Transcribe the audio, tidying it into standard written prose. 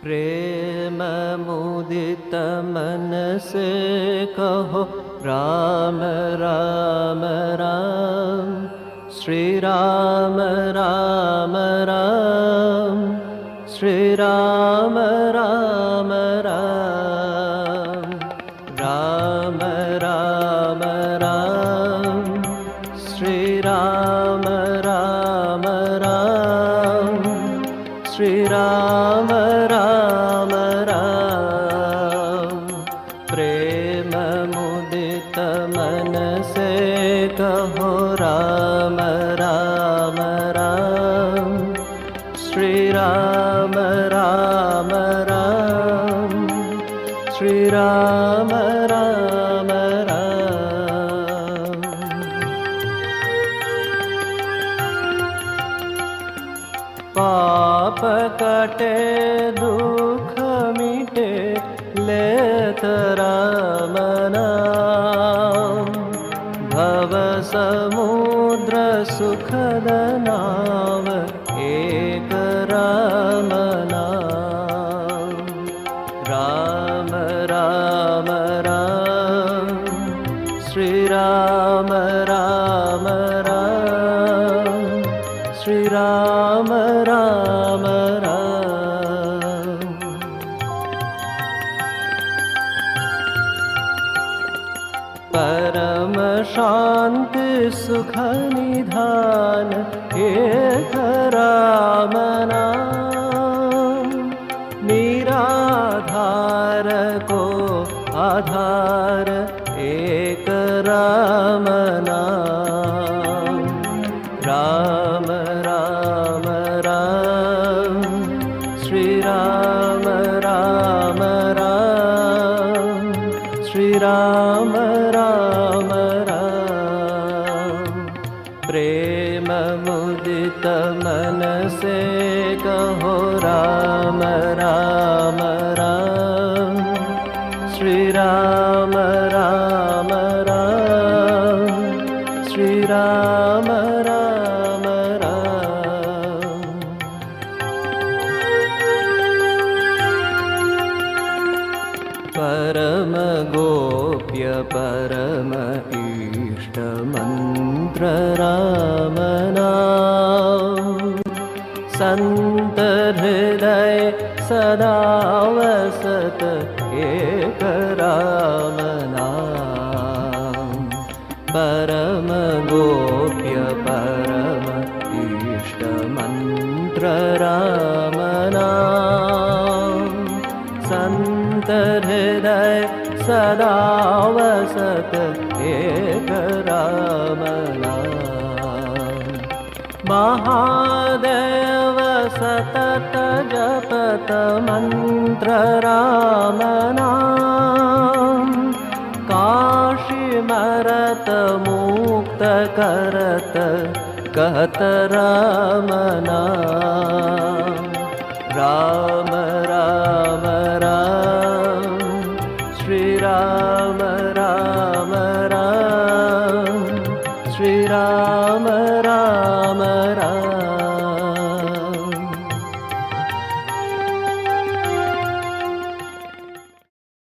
प्रेम मुदित मन से कहो राम राम राम, श्री राम राम राम, श्री राम राम राम, राम राम राम, श्री राम राम राम, श्री राम राम राम। प्रेम मुदित मन से कहो राम राम राम, श्री राम राम राम, श्री राम राम राम। पाप कटे दुख मिटे लेत राम नाम, भव समुद्र सुखद नाव एक राम नाम। राम राम राम, श्री राम राम राम, श्री राम राम राम। परम शांति सुख निधान एक राम नाम, निराधार को आधार एक राम नाम। राम राम राम, श्री राम राम राम, श्री राम राम राम। प्रेम मुदित मन से कहो राम राम राम, श्री राम राम राम, श्री राम राम राम। परम गोप्य परम इष्ट मंत्र राम नाम, संत हृदय सदा वसत एक राम नाम। परम गोप्य परम इष्ट मंत्र राम नाम, संत हृदय सदा वसत एक राम नाम। महादेव सतत जपत मंत्र राम नाम, काशी मरत मुक्त करत कहत राम नाम। राम राम राम, श्री राम राम